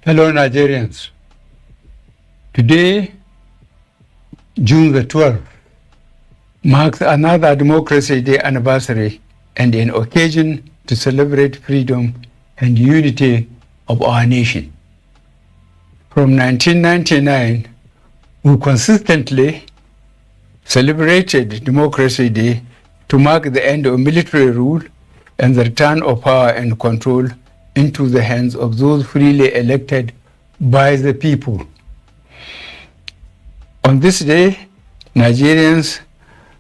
Fellow Nigerians, today, June the 12th, marks another Democracy Day anniversary and an occasion to celebrate freedom and unity of our nation. From 1999, we consistently celebrated Democracy Day to mark the end of military rule and the return of power and control into the hands of those freely elected by the people. On this day, Nigerians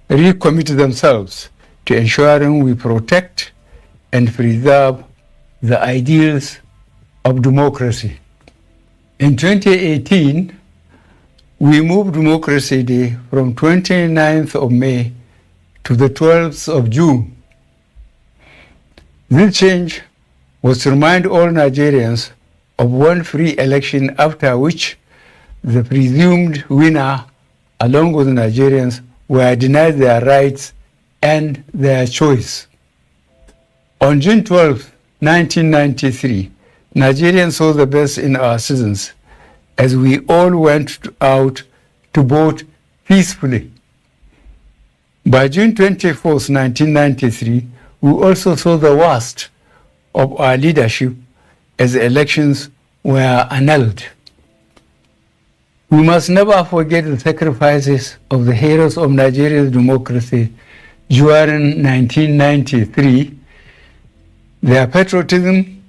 recommit themselves to ensuring we protect and preserve the ideals of democracy. In 2018, we moved Democracy Day from 29th of May to the 12th of June. This change was to remind all Nigerians of one free election after which the presumed winner, along with Nigerians, were denied their rights and their choice. On June 12, 1993, Nigerians saw the best in our citizens as we all went out to vote peacefully. By June 24, 1993, we also saw the worst of our leadership as the elections were annulled. We must never forget the sacrifices of the heroes of Nigeria's democracy during 1993. Their patriotism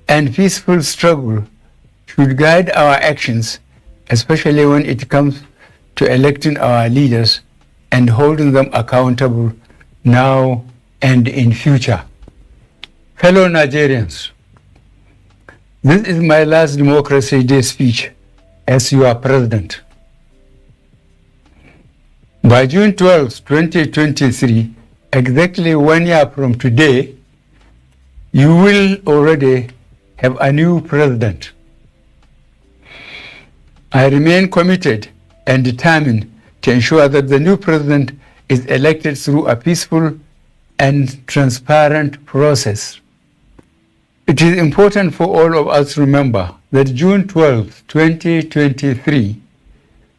and peaceful struggle should guide our actions, especially when it comes to electing our leaders and holding them accountable now and in future. Fellow Nigerians, this is my last Democracy Day speech as your president. By June 12, 2023, exactly 1 year from today, you will already have a new president. I remain committed and determined to ensure that the new president is elected through a peaceful and transparent process. It is important for all of us to remember that June 12, 2023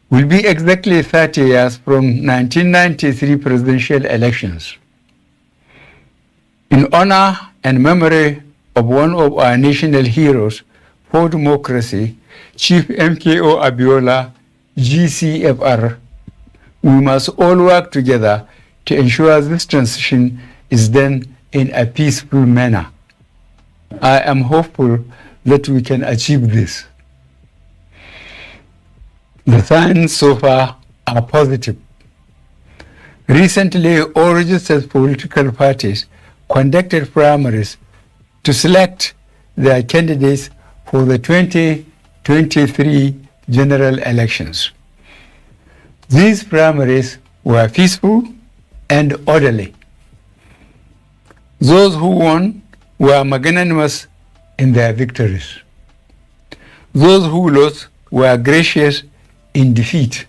will be exactly 30 years from 1993 presidential elections. In honor and memory of one of our national heroes for democracy, Chief MKO Abiola, GCFR, we must all work together to ensure this transition is done in a peaceful manner. I am hopeful that we can achieve this. The signs so far are positive. Recently, all registered political parties conducted primaries to select their candidates for the 2023 general elections. These primaries were peaceful and orderly. Those who won were magnanimous in their victories. Those who lost were gracious in defeat.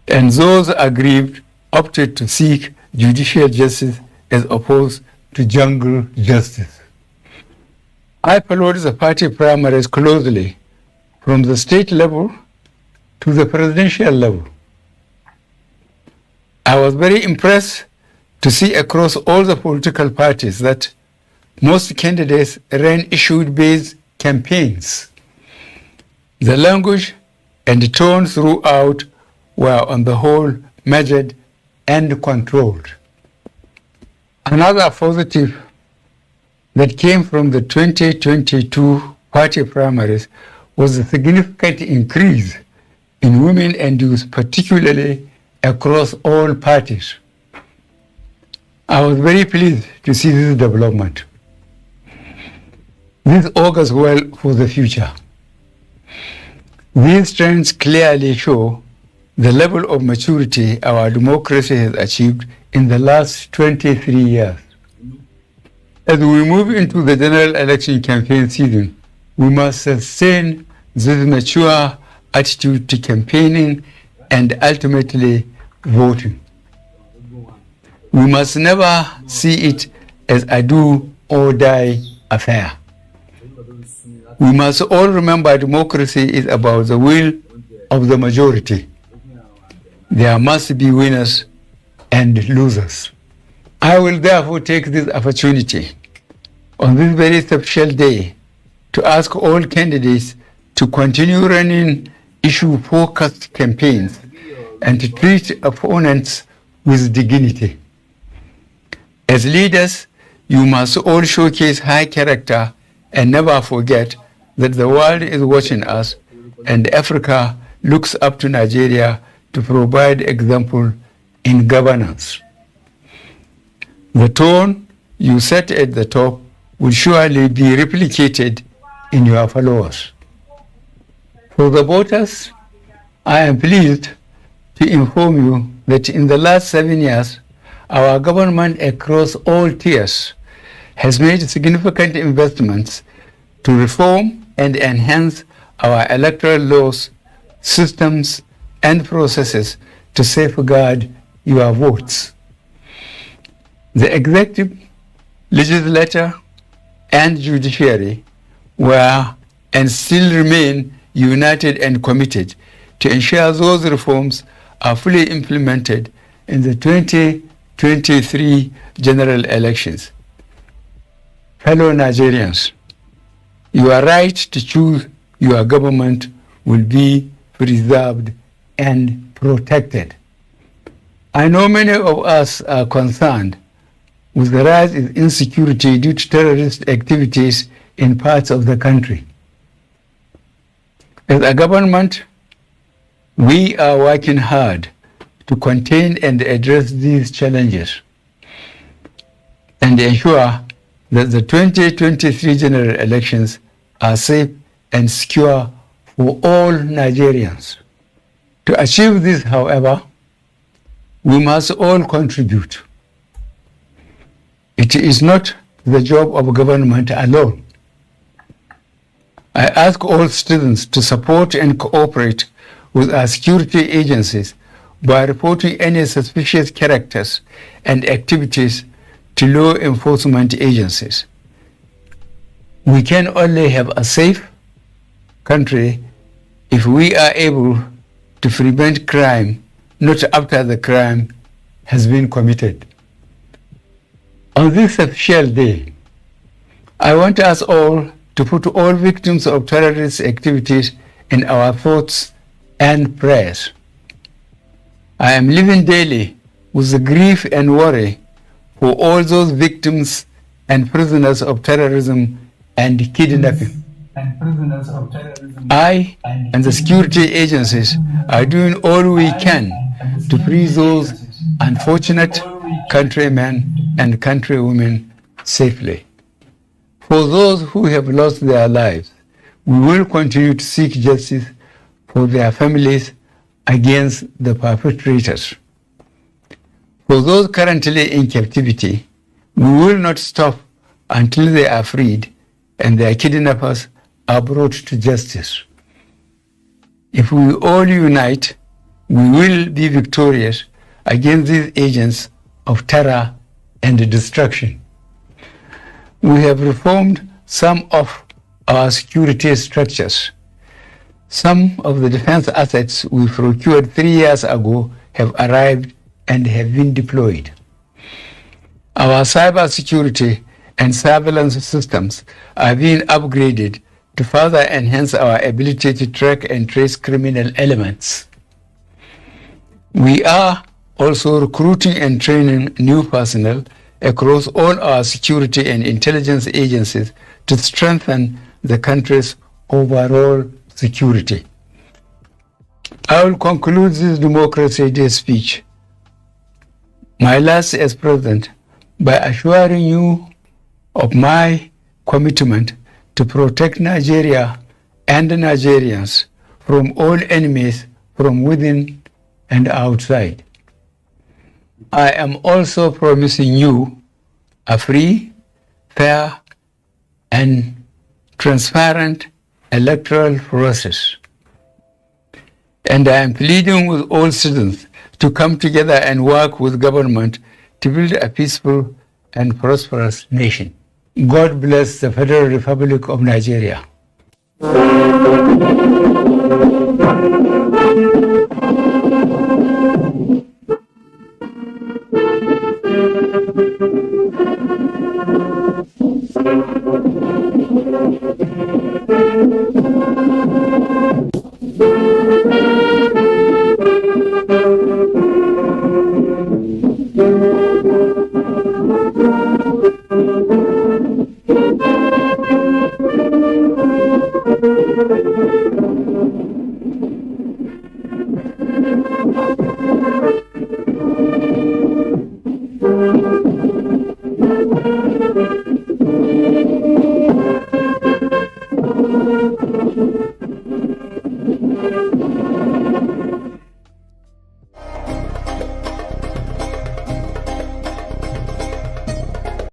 And those aggrieved opted to seek judicial justice as opposed to jungle justice. I followed the party primaries closely from the state level to the presidential level. I was very impressed to see across all the political parties that most candidates ran issue-based campaigns. The language and the tone throughout were on the whole measured and controlled. Another positive that came from the 2022 party primaries was a significant increase in women and youth, particularly across all parties. I was very pleased to see this development. This augurs well for the future. These trends clearly show the level of maturity our democracy has achieved in the last 23 years. As we move into the general election campaign season, we must sustain this mature attitude to campaigning and ultimately voting. We must never see it as a do or die affair. We must all remember democracy is about the will of the majority. There must be winners and losers. I will therefore take this opportunity on this very special day to ask all candidates to continue running issue-focused campaigns and to treat opponents with dignity. As leaders, you must all showcase high character and never forget that the world is watching us and Africa looks up to Nigeria to provide example in governance. The tone you set at the top will surely be replicated in your followers. For the voters, I am pleased to inform you that in the last 7 years, our government across all tiers has made significant investments to reform and enhance our electoral laws, systems, and processes to safeguard your votes. The executive, legislature, and judiciary were and still remain united and committed to ensure those reforms are fully implemented in the 2023 general elections. Fellow Nigerians, your right to choose your government will be preserved and protected. I know many of us are concerned with the rise in insecurity due to terrorist activities in parts of the country. As a government, we are working hard to contain and address these challenges and ensure that the 2023 general elections are safe and secure for all Nigerians. To achieve this, however, we must all contribute. It is not the job of government alone. I ask all citizens to support and cooperate with our security agencies by reporting any suspicious characters and activities to law enforcement agencies. We can only have a safe country if we are able to prevent crime, not after the crime has been committed. On this special day, I want us all to put all victims of terrorist activities in our thoughts and prayers. I am living daily with the grief and worry for all those victims and prisoners of terrorism and kidnapping. I and the security agencies are doing all we can to free those unfortunate countrymen and countrywomen safely. For those who have lost their lives, we will continue to seek justice for their families against the perpetrators. For those currently in captivity, we will not stop until they are freed and their kidnappers are brought to justice. If we all unite, we will be victorious against these agents of terror and destruction. We have reformed some of our security structures. Some of the defense assets we procured 3 years ago have arrived and have been deployed. Our cybersecurity and surveillance systems are being upgraded to further enhance our ability to track and trace criminal elements. We are also recruiting and training new personnel across all our security and intelligence agencies to strengthen the country's overall security. I will conclude this Democracy Day speech, my last as president, by assuring you of my commitment to protect Nigeria and the Nigerians from all enemies from within and outside. I am also promising you a free, fair, and transparent electoral process. And I am pleading with all citizens to come together and work with government to build a peaceful and prosperous nation. God bless the Federal Republic of Nigeria. Thank you.